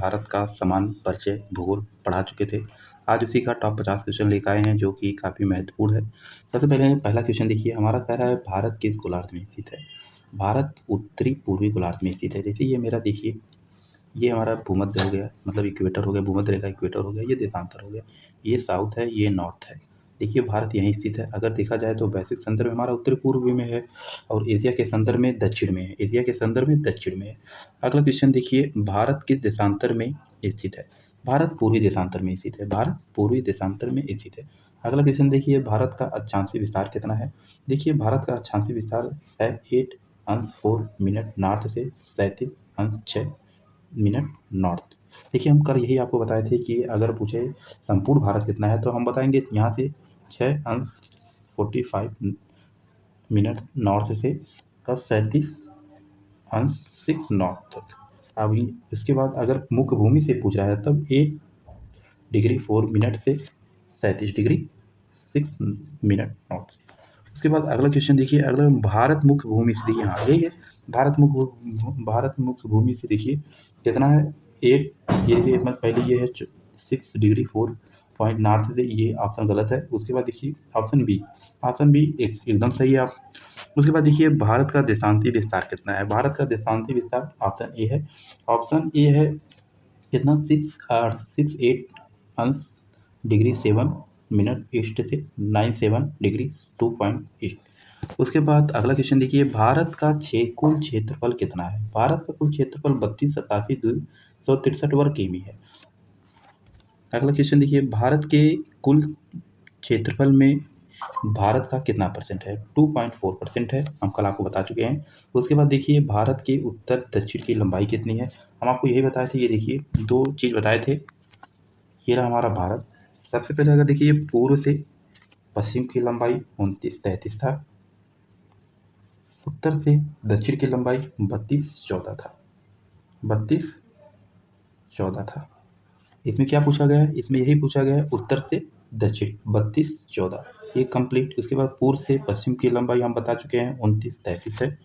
भारत का समान परिचय भूगोल पढ़ा चुके थे। आज उसी का टॉप 50 क्वेश्चन लेकर आए हैं जो कि काफ़ी महत्वपूर्ण है। सबसे पहले पहला क्वेश्चन देखिए, हमारा कह रहा है भारत किस गोलार्ध में स्थित है? भारत उत्तरी पूर्वी गोलार्ध में स्थित है। जैसे ये मेरा देखिए, ये हमारा भूमध्य हो गया, मतलब इक्वेटर हो गया, भूमध्य रेखा इक्वेटर हो गया, ये देशांतर हो गया, ये साउथ है, ये नॉर्थ है। देखिए भारत यहीं स्थित है। अगर देखा जाए तो वैश्विक संदर्भ में हमारा उत्तर पूर्व में है और एशिया के संदर्भ में दक्षिण में है। एशिया के संदर्भ में दक्षिण में है। अगला क्वेश्चन देखिए, भारत किस देशांतर में स्थित है? भारत पूर्वी देशांतर में स्थित है। भारत पूर्वी देशांतर में स्थित है। अगला क्वेश्चन देखिए, भारत का अक्षांशीय विस्तार कितना है? देखिए भारत का अक्षांशीय विस्तार है 8 अंश 4 मिनट नॉर्थ से 37 अंश 6 मिनट नॉर्थ। देखिए हम कल यही आपको बताए थे कि अगर पूछे संपूर्ण भारत कितना है तो हम बताएंगे यहाँ से 6 अंश 45 मिनट नॉर्थ से कब 37 अंश 6 नॉर्थ तक। अभी इसके बाद अगर मुख्य भूमि से पूछ रहा है तब 8 डिग्री 4 मिनट से 37 डिग्री 6 मिनट नॉर्थ से। उसके बाद अगला क्वेश्चन देखिए, अगला भारत मुख्य भूमि से देखिए, हाँ यही है, भारत मुख्य भूमि से देखिए कितना है 8, ये देखिए मतलब पहले ये है 6 डिग्री 4 पॉइंट नॉर्थ से, ये ऑप्शन गलत है। उसके बाद देखिए ऑप्शन बी एकदम सही है आप। उसके बाद देखिए भारत का देशांतीय विस्तार कितना है? भारत का देशांतीय विस्तार ऑप्शन ए है कितना 6 8 डिग्री 7 मिनट ईस्ट से 97 डिग्री 2 पॉइंट ईस्ट। उसके बाद अगला क्वेश्चन देखिए, भारत का कुल क्षेत्रफल कितना है? भारत का कुल क्षेत्रफल 32,87,263 वर्ग किमी है। अगला क्वेश्चन देखिए, भारत के कुल क्षेत्रफल में भारत का कितना परसेंट है? 2.4% है, हम कल आपको बता चुके हैं। उसके बाद देखिए भारत के उत्तर दक्षिण की लंबाई कितनी है? हम आपको यही बताए थे, ये देखिए 2 चीज़ बताए थे। ये रहा हमारा भारत। सबसे पहले अगर देखिए पूर्व से पश्चिम की लंबाई 29-33 था, उत्तर से दक्षिण की लंबाई 32-14 था। 32-14 था। इसमें क्या पूछा गया है? इसमें यही पूछा गया है उत्तर से दक्षिण 32-14, ये कंप्लीट। उसके बाद पूर्व से पश्चिम की लंबाई हम बता चुके हैं 29-33 है।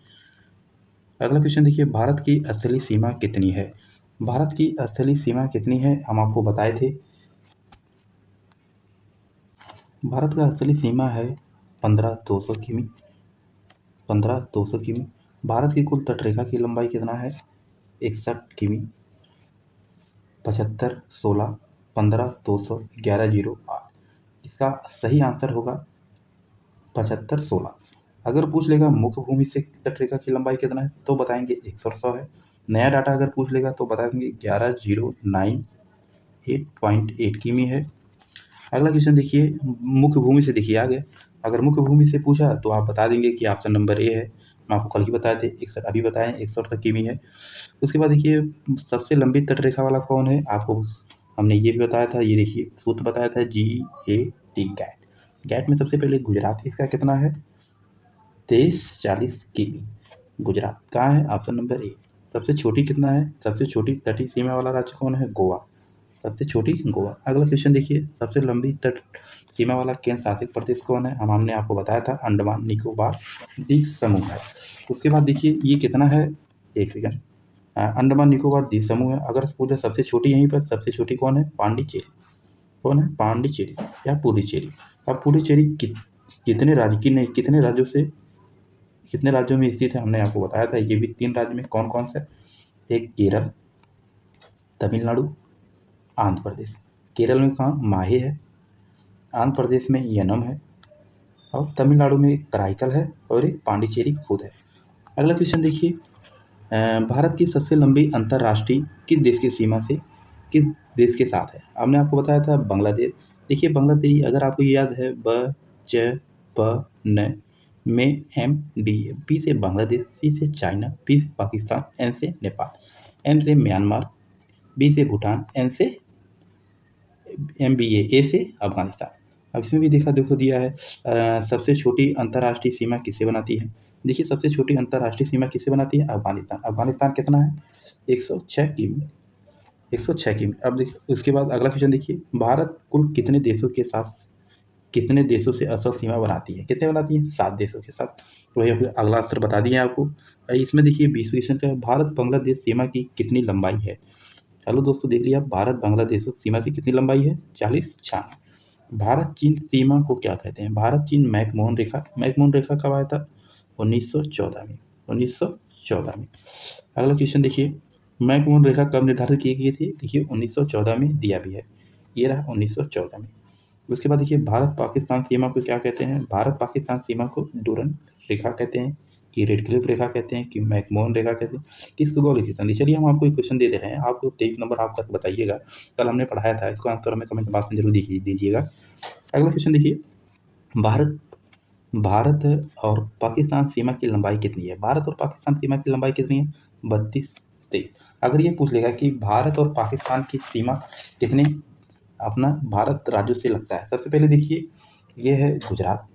अगला क्वेश्चन देखिए, भारत की असली सीमा कितनी है? भारत की असली सीमा कितनी है हम आपको बताए थे। भारत का असली सीमा है 15,200 किमी। 15,200 किमी। भारत की कुल तटरेखा की लंबाई कितना है? 61 किमी। 75-16 15,200 11,008। इसका सही आंसर होगा 75-16। अगर पूछ लेगा मुख्य भूमि से तटरेखा की लंबाई कितना है तो बताएंगे 100 है। नया डाटा अगर पूछ लेगा तो बता देंगे 11,098.8 किमी है। अगला क्वेश्चन देखिए, मुख्य भूमि से देखिए आगे, अगर मुख्य भूमि से पूछा तो आप बता देंगे कि ऑप्शन नंबर ए है। हम आपको कल ही बताए थे, 61 अभी बताएं 100 तक किमी है। उसके बाद देखिए सबसे लंबी तटरेखा वाला कौन है, आपको हमने ये भी बताया था, ये देखिए सूत्र बताया था GAT गैट। गैट में सबसे पहले गुजरात, इसका कितना है 2340 किमी। गुजरात कहाँ है? Option number A. सबसे छोटी कितना है? सबसे छोटी तटीय सीमा वाला राज्य कौन है? गोवा। सबसे छोटी गोवा। अगला क्वेश्चन देखिए, सबसे लंबी तट सीमा वाला केंद्र शासित प्रदेश कौन है? हमने आपको बताया था अंडमान निकोबार द्वीप समूह है। उसके बाद देखिए ये कितना है, एक सेकंड, अंडमान निकोबार द्वीप समूह है। अगर पूछे सबसे छोटी, यहीं पर सबसे छोटी कौन है? पांडिचेरी। कौन है? पांडिचेरी या पुडुचेरी। अब पुडुचेरी कितने राज्यों से, कितने राज्यों में स्थित है हमने आपको बताया था। ये भी 3 राज्य में, कौन कौन से? एक केरल, तमिलनाडु, आंध्र प्रदेश। केरल में कहाँ? माहे है। आंध्र प्रदेश में यनम है और तमिलनाडु में कराईकल है और एक पांडिचेरी खुद है। अगला क्वेश्चन देखिए, भारत की सबसे लंबी अंतर्राष्ट्रीय किस देश की सीमा से, किस देश के साथ है? हमने आपको बताया था बांग्लादेश। देखिए बांग्लादेश अगर आपको याद है न में MD है। B से बांग्लादेश, C से चाइना, P से पाकिस्तान, N से नेपाल, M से म्यांमार, B से भूटान, N से MBA, A से अफगानिस्तान। अब इसमें भी देखो दिया है सबसे छोटी अंतर्राष्ट्रीय सीमा किसे बनाती है? देखिए सबसे छोटी अंतर्राष्ट्रीय सीमा किसे बनाती है? अफगानिस्तान। अफगानिस्तान कितना है? 106 किमी। 106 किमी। अब देखिए उसके बाद अगला क्वेश्चन देखिए, भारत कुल कितने देशों से असल सीमा बनाती है? कितने बनाती है? 7 देशों के साथ। वही अगला आंसर बता दिए आपको। इसमें देखिए 20 क्वेश्चन का, भारत बांग्लादेश सीमा की कितनी लंबाई है? हेलो दोस्तों, देख लिया आप, भारत बांग्लादेश सीमा की कितनी लंबाई है? 40-96। भारत चीन सीमा को क्या कहते हैं? भारत चीन मैकमोहन रेखा। मैकमोहन रेखा कब आया था? 1914 में। 1914 में। अगला क्वेश्चन देखिए, मैकमोहन रेखा कब निर्धारित की गई थी? देखिए 1914 में दिया भी है, ये रहा 1914 में। उसके बाद देखिए, भारत पाकिस्तान सीमा को क्या कहते हैं? भारत पाकिस्तान सीमा को डूरन रेखा कहते हैं, कि रेडक्लिफ रेखा कहते हैं, कि मैकमोहन रेखा कहते हैं, कि सुगौली की संधि। चलिए हम आपको एक क्वेश्चन दे दे रहे हैं, आपको 23 नंबर आप करके बताइएगा। कल हमने पढ़ाया था, इसको आंसर हमें कमेंट बॉक्स में जरूर दीजिएगा। अगला क्वेश्चन देखिए, भारत भारत और पाकिस्तान सीमा की लंबाई कितनी है? भारत और पाकिस्तान सीमा की लंबाई कितनी है? 32-23। अगर ये पूछ लेगा कि भारत और पाकिस्तान की सीमा कितने अपना भारत राज्यों से लगता है, सबसे पहले देखिए, ये है गुजरात,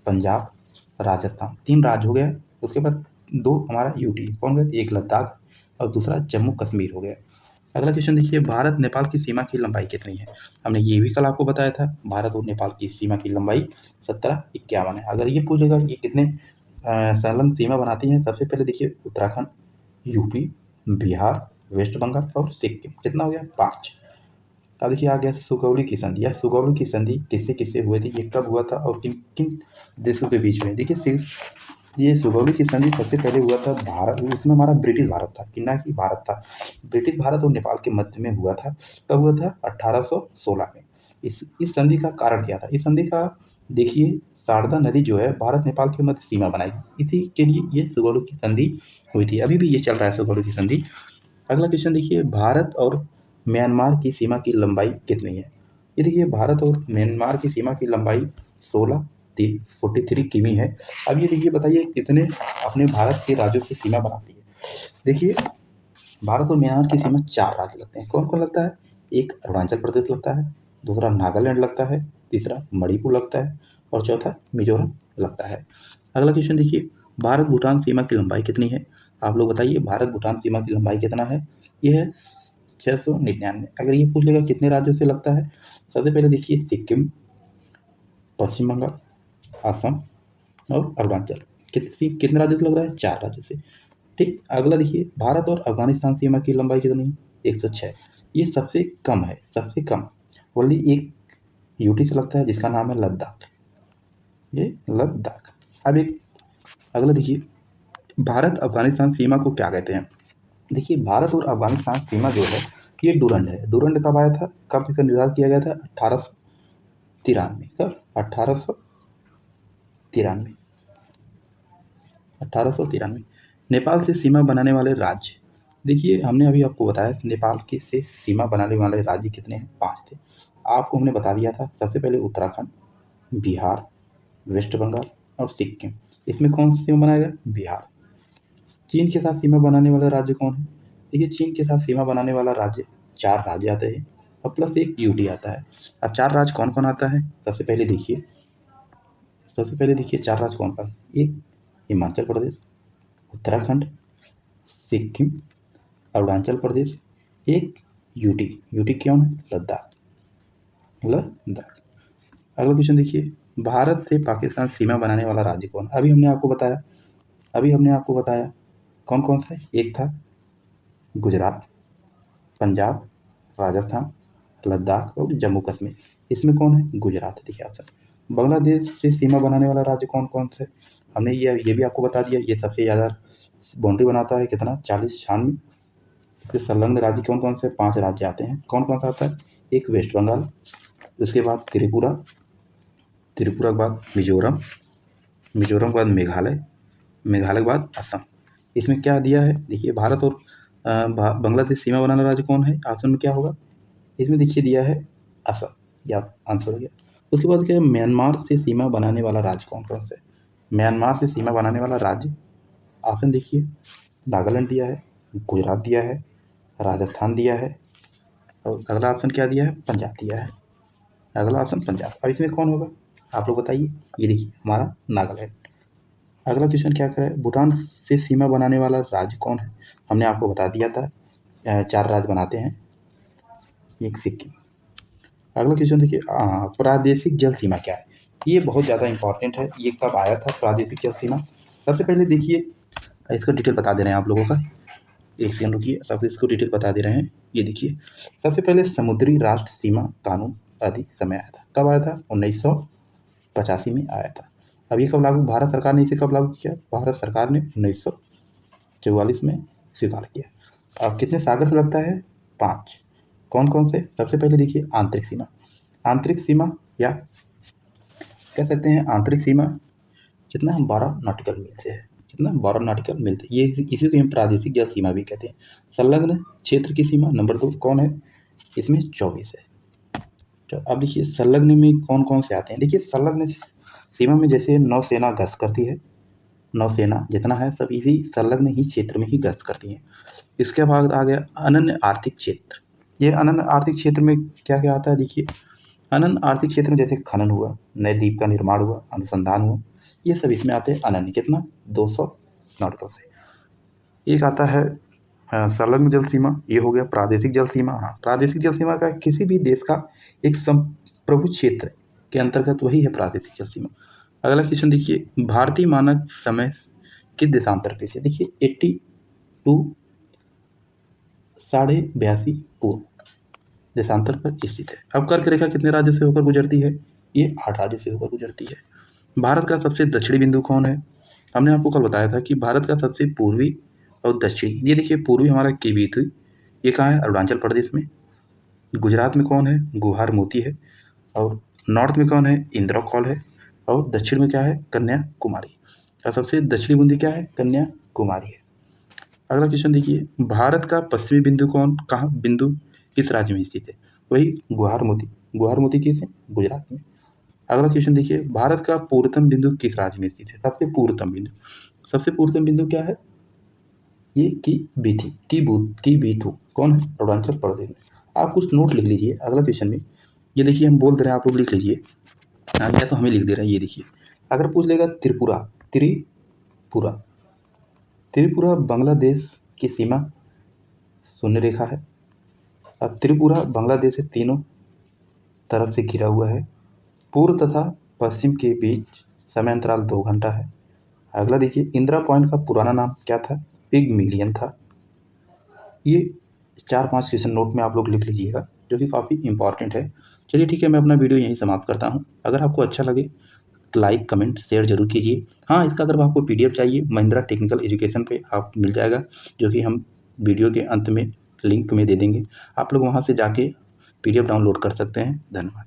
पंजाब, राजस्थान, 3 राज्य हो गया। उसके बाद 2 हमारा यूटी, कौन गया? एक लद्दाख और दूसरा जम्मू कश्मीर हो गया। अगला क्वेश्चन देखिए, भारत नेपाल की सीमा की लंबाई कितनी है? हमने ये भी कल आपको बताया था, भारत और नेपाल की सीमा की लंबाई 1751 है। अगर ये पूछेगा ये कितने संलग्न सीमा बनाती हैं, सबसे पहले देखिए उत्तराखंड, यूपी, बिहार, वेस्ट बंगाल और सिक्किम। कितना हो गया? 5। अब देखिए आ गया सुगौली की संधि। यह सुगौली की संधि किससे किससे हुई थी, ये कब हुआ था और किन किन देशों के बीच में? देखिए ये सुगौली की संधि सबसे पहले हुआ था भारत, उसमें हमारा ब्रिटिश भारत था, कि ना कि भारत था, ब्रिटिश भारत और नेपाल के मध्य में हुआ था। कब हुआ था? 1816 में। इस संधि का कारण क्या था? इस संधि का देखिए, शारदा नदी जो है भारत नेपाल के मध्य सीमा बनाएगी, इसी के लिए ये सुगौली की संधि हुई थी। अभी भी ये चल रहा है सुगौली की संधि। अगला क्वेश्चन देखिए, भारत और म्यांमार की सीमा की लंबाई कितनी है? ये देखिए, भारत और म्यांमार की सीमा की लंबाई 43 किमी है। अब ये देखिए, बताइए कितने अपने भारत के राज्यों से सीमा बनाती है? देखिए, भारत और म्यांमार की सीमा 4 राज्य लगते हैं। कौन कौन लगता है? एक अरुणाचल प्रदेश लगता है, दूसरा नागालैंड लगता है, तीसरा मणिपुर लगता है और चौथा मिजोरम लगता है। अगला क्वेश्चन देखिए, भारत भूटान सीमा की लंबाई कितनी है? आप लोग बताइए, भारत भूटान सीमा की लंबाई कितना है? ये है 699। अगर ये पूछ लेगा कितने राज्यों से लगता है, सबसे पहले देखिए सिक्किम, पश्चिम बंगाल, असम और अरुणाचल। कितने राज्यों से लग रहा है? 4 राज्यों से। ठीक। अगला देखिए, भारत और अफगानिस्तान सीमा की लंबाई कितनी है? 106। ये सबसे कम है, सबसे कम। ओनली एक यूटी से लगता है, जिसका नाम है लद्दाख, ये लद्दाख। अब एक अगला देखिए, भारत अफगानिस्तान सीमा को क्या कहते हैं? देखिए, भारत और अफगानिस्तान सीमा जो है ये डूरंड है। डूरंड कब आया था, कब इसका निर्धारण किया गया था? 1893। कब? 1893। 1893। नेपाल से सीमा बनाने वाले राज्य, देखिए हमने अभी आपको बताया नेपाल के से सीमा बनाने वाले राज्य कितने हैं? 5 थे। आपको हमने बता दिया था, सबसे पहले उत्तराखंड, बिहार, वेस्ट बंगाल और सिक्किम। इसमें कौन सी सीमा बनाएगा? बिहार। चीन के साथ सीमा बनाने वाला राज्य कौन है? देखिए, चीन के साथ सीमा बनाने वाला राज्य 4 राज्य आते हैं और प्लस एक यूटी आता है। अब 4 राज्य कौन कौन आता है? सबसे पहले देखिए 4 राज्य कौन कौन? एक हिमाचल प्रदेश, उत्तराखंड, सिक्किम, अरुणाचल प्रदेश, एक यूटी। यूटी कौन है? लद्दाख। लद्दाख। अगला क्वेश्चन देखिए, भारत से पाकिस्तान सीमा बनाने वाला राज्य कौन? अभी हमने आपको बताया कौन कौन सा है? एक था गुजरात, पंजाब, राजस्थान, लद्दाख और जम्मू कश्मीर। इसमें कौन है? गुजरात। देखिए ऑप्शन। बांग्लादेश से सीमा बनाने वाला राज्य कौन कौन से? हमने ये भी आपको बता दिया, ये सबसे ज़्यादा बाउंड्री बनाता है, कितना? 40-96। इसके संलग्न राज्य कौन कौन से? 5 राज्य आते हैं। कौन कौन सा आता है? एक वेस्ट बंगाल, उसके बाद त्रिपुरा, त्रिपुरा के बाद मिजोरम, मिजोरम के बाद मेघालय, मेघालय के बाद असम। इसमें क्या दिया है? देखिए, भारत और बांग्लादेश सीमा बनाने वाला राज्य कौन है? ऑप्शन में क्या होगा? इसमें देखिए दिया है असम, या आंसर हो गया। उसके बाद क्या है? म्यांमार से सीमा बनाने वाला राज्य कौन कौन से? म्यांमार से सीमा बनाने वाला राज्य, ऑप्शन देखिए, नागालैंड दिया है, गुजरात दिया है, राजस्थान दिया है और अगला ऑप्शन क्या दिया है? पंजाब दिया है। अगला ऑप्शन पंजाब। अब इसमें कौन होगा? आप लोग बताइए। ये देखिए हमारा नागालैंड। अगला क्वेश्चन क्या करे? भूटान से सीमा बनाने वाला राज्य कौन है? हमने आपको बता दिया था, 4 राज्य बनाते हैं, एक सिक्किम। अगला क्वेश्चन देखिए, प्रादेशिक जल सीमा क्या है? ये बहुत ज़्यादा इंपॉर्टेंट है। ये कब आया था प्रादेशिक जल सीमा? सबसे पहले देखिए, इसका डिटेल बता दे रहे हैं आप लोगों का। एक सेकंड रुकिए, सब इसको डिटेल बता दे रहे हैं। ये देखिए, सबसे पहले समुद्री राष्ट्र सीमा कानून अधिक समय आया था। कब आया था? 1985 में आया था। अब ये कब लागू, भारत सरकार ने इसे कब लागू किया? भारत सरकार ने 1944 में स्वीकार किया। अब कितने सागर से लगता है? 5। कौन कौन से? सबसे पहले देखिए आंतरिक सीमा। आंतरिक सीमा या कह सकते हैं आंतरिक सीमा कितना है? 12 नॉटिकल मील से है। कितना? 12 नॉटिकल मील से। ये इसी को हम प्रादेशिक जल सीमा भी कहते हैं। संलग्न क्षेत्र की सीमा नंबर 2 कौन है? इसमें 24 है। तो अब देखिए संलग्न में कौन कौन से आते हैं। देखिए संलग्न सीमा में जैसे नौसेना गश्त करती है, नौसेना जितना है सब इसी संलग्न ही क्षेत्र में ही गश्त करती है। इसके बाद आ गया अनन्य आर्थिक क्षेत्र। ये अनन्य आर्थिक क्षेत्र में क्या क्या आता है? देखिए अनन्य आर्थिक क्षेत्र में जैसे खनन हुआ, नए द्वीप का निर्माण हुआ, अनुसंधान हुआ, ये सब इसमें आते हैं अनन्य। कितना? 200 नॉटिकल से। एक आता है संलग्न जल सीमा, ये हो गया प्रादेशिक जल सीमा। हाँ, प्रादेशिक जल सीमा का किसी भी देश का एक संप्रभु क्षेत्र के अंतर्गत वही है प्रादेशिक जल सीमा। अगला क्वेश्चन देखिए, भारतीय मानक समय किस देशांतर पे से? देखिए 82 82.5 पूर्व देशांतर पर स्थित है। अब कर्क रेखा कितने राज्य से होकर गुजरती है? ये 8 राज्य से होकर गुजरती है। भारत का सबसे दक्षिणी बिंदु कौन है? हमने आपको कल बताया था कि भारत का सबसे पूर्वी और दक्षिणी, ये देखिए पूर्वी हमारा केबीत हुई, ये कहाँ है? अरुणाचल प्रदेश में। गुजरात में कौन है? गुहार मोती है। और नॉर्थ में कौन है? इंद्रकौल है। और दक्षिण में क्या है? कन्याकुमारी। और सबसे दक्षिणी बिंदु क्या है? कन्याकुमारी है। अगला क्वेश्चन देखिए, भारत का पश्चिमी बिंदु कहाँ बिंदु किस राज्य में स्थित है? वही गुहार मोती। गुहार मोती किस है? गुजरात में। अगला क्वेश्चन देखिए, भारत का पूर्वतम बिंदु किस राज्य में स्थित है? सबसे पूर्वतम बिंदु, सबसे पूर्वतम बिंदु क्या है? ये की बीथू कौन है? अरुणाचल प्रदेश में। आप कुछ नोट लिख लीजिए अगला क्वेश्चन में। ये देखिए हम बोल दे रहे हैं, आप लोग लिख लीजिए। या तो हमें लिख दे रहे हैं। ये देखिए, अगर पूछ लेगा त्रिपुरा, त्रिपुरा, त्रिपुरा बांग्लादेश की सीमा शून्य रेखा है। अब त्रिपुरा बांग्लादेश से तीनों तरफ से घिरा हुआ है। पूर्व तथा पश्चिम के बीच समय अंतराल 2 घंटा है। अगला देखिए, इंदिरा पॉइंट का पुराना नाम क्या था? पिगमिलियन था। ये 4-5 क्वेश्चन नोट में आप लोग लिख लीजिएगा, जो कि काफ़ी इंपॉर्टेंट है। चलिए ठीक है, मैं अपना वीडियो यहीं समाप्त करता हूँ। अगर आपको अच्छा लगे तो लाइक कमेंट शेयर जरूर कीजिए। हाँ, इसका अगर आपको PDF चाहिए, महिंद्रा टेक्निकल एजुकेशन पे आप मिल जाएगा, जो कि हम वीडियो के अंत में लिंक में दे देंगे। आप लोग वहाँ से जाके PDF डाउनलोड कर सकते हैं। धन्यवाद।